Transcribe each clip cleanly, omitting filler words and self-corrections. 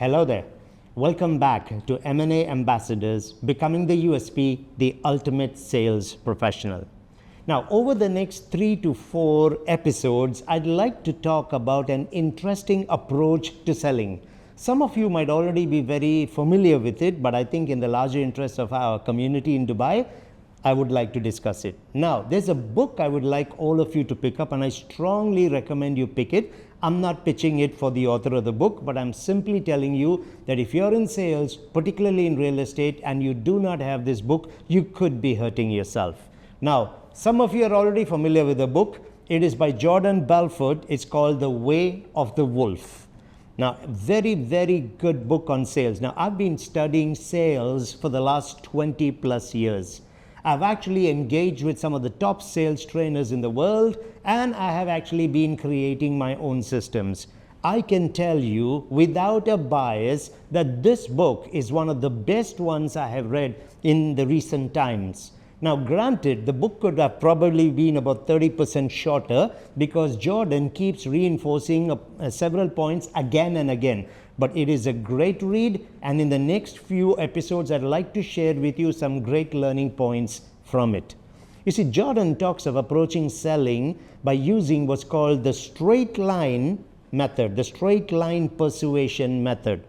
Hello there. Welcome back to MNA Ambassadors, Becoming the USP, the Ultimate Sales Professional. Now, over the next 3 to 4 episodes, I'd like to talk about an interesting approach to selling. Some of you might already be very familiar with it, but I think in the larger interest of our community in Dubai, I would like to discuss it. Now, there's a book I would like all of you to pick up, and I strongly recommend you pick it. I'm not pitching it for the author of the book, but I'm simply telling you that if you're in sales, particularly in real estate, and you do not have this book, you could be hurting yourself. Now, some of you are already familiar with the book. It is by Jordan Belfort. It's called The Way of the Wolf. Now, very, very good book on sales. Now, I've been studying sales for the last 20 plus years. I've actually engaged with some of the top sales trainers in the world, and I have actually been creating my own systems. I can tell you without a bias that this book is one of the best ones I have read in the recent times. Now, granted, the book could have probably been about 30% shorter because Jordan keeps reinforcing several points again and again. But it is a great read, and in the next few episodes, I'd like to share with you some great learning points from it. You see, Jordan talks of approaching selling by using what's called the straight line method, the straight line persuasion method.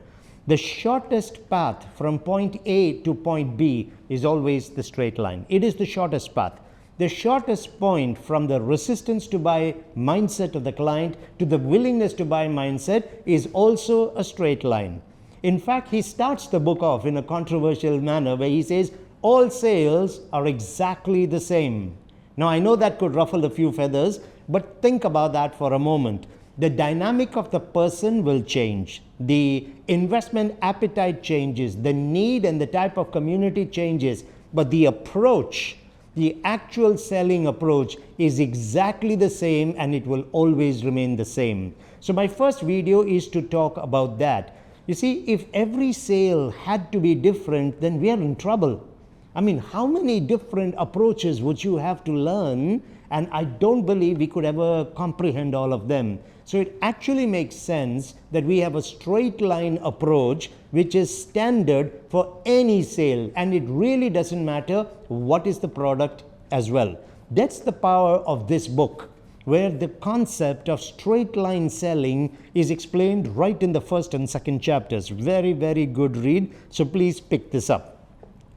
The shortest path from point A to point B is always the straight line. It is the shortest path. The shortest point from the resistance to buy mindset of the client to the willingness to buy mindset is also a straight line. In fact, he starts the book off in a controversial manner where he says, all sales are exactly the same. Now, I know that could ruffle a few feathers, but think about that for a moment. The dynamic of the person will change. The investment appetite changes. The need and the type of community changes. But the approach, the actual selling approach is exactly the same, and it will always remain the same. So my first video is to talk about that. You see, if every sale had to be different, then we are in trouble. I mean, how many different approaches would you have to learn? And I don't believe we could ever comprehend all of them. So it actually makes sense that we have a straight line approach which is standard for any sale, and it really doesn't matter what is the product as well. That's the power of this book, where the concept of straight line selling is explained right in the first and second chapters. Very, very good read. So please pick this up.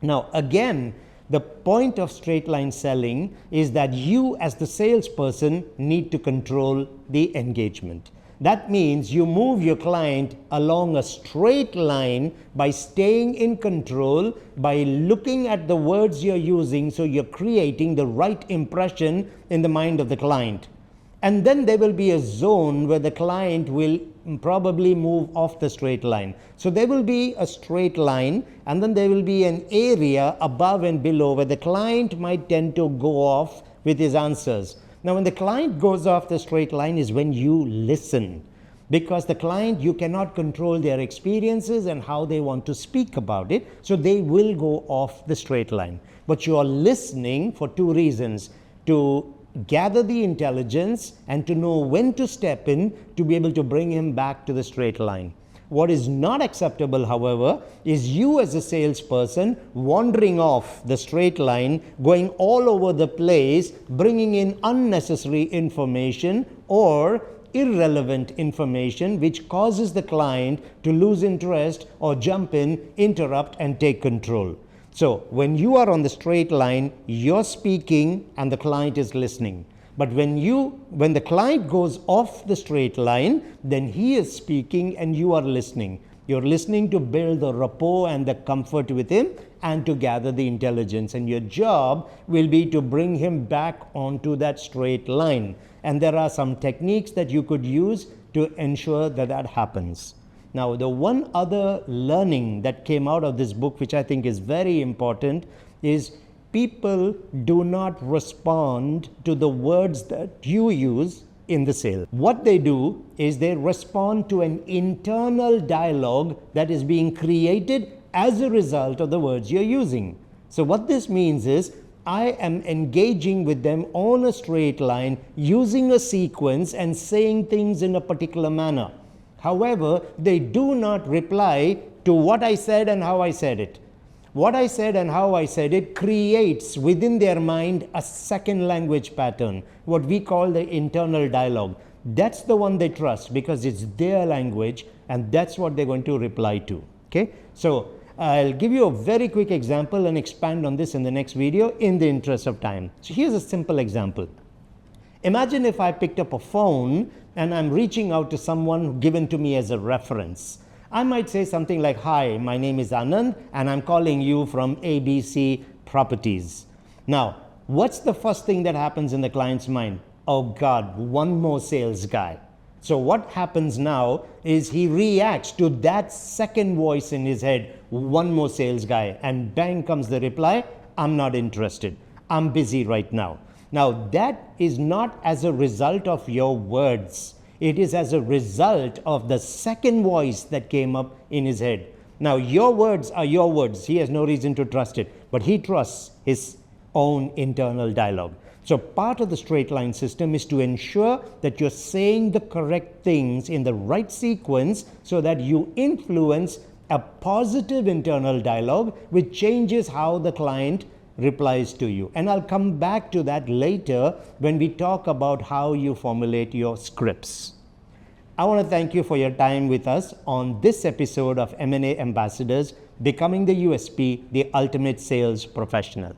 Now, again, the point of straight line selling is that you as the salesperson need to control the engagement. That means you move your client along a straight line by staying in control, by looking at the words you're using, so you're creating the right impression in the mind of the client. And then there will be a zone where the client will probably move off the straight line. So there will be a straight line, and then there will be an area above and below where the client might tend to go off with his answers. Now, when the client goes off the straight line is when you listen, because the client, you cannot control their experiences and how they want to speak about it. So they will go off the straight line. But you are listening for 2 reasons: to gather the intelligence and to know when to step in to be able to bring him back to the straight line. What is not acceptable, however, is you as a salesperson wandering off the straight line, going all over the place, bringing in unnecessary information or irrelevant information which causes the client to lose interest or jump in, interrupt, and take control. So when you are on the straight line, you're speaking and the client is listening. But when the client goes off the straight line, then he is speaking and you are listening. You're listening to build the rapport and the comfort with him and to gather the intelligence. And your job will be to bring him back onto that straight line. And there are some techniques that you could use to ensure that that happens. Now, the one other learning that came out of this book, which I think is very important, is people do not respond to the words that you use in the sale. What they do is they respond to an internal dialogue that is being created as a result of the words you're using. So what this means is I am engaging with them on a straight line, using a sequence and saying things in a particular manner. However, they do not reply to what I said and how I said it. What I said and how I said it creates within their mind a second language pattern, what we call the internal dialogue. That's the one they trust because it's their language and that's what they're going to reply to. Okay, so I'll give you a very quick example and expand on this in the next video in the interest of time. So here's a simple example. Imagine if I picked up a phone and I'm reaching out to someone given to me as a reference. I might say something like, "Hi, my name is Anand and I'm calling you from ABC Properties." Now, what's the first thing that happens in the client's mind? Oh God, one more sales guy. So what happens now is he reacts to that second voice in his head, one more sales guy, and bang comes the reply, "I'm not interested. I'm busy right now." Now, that is not as a result of your words. It is as a result of the second voice that came up in his head. Now, your words are your words. He has no reason to trust it, but he trusts his own internal dialogue. So part of the straight line system is to ensure that you're saying the correct things in the right sequence so that you influence a positive internal dialogue which changes how the client replies to you. And I'll come back to that later when we talk about how you formulate your scripts. I want to thank you for your time with us on this episode of M&A Ambassadors, Becoming the USP, the Ultimate Sales Professional.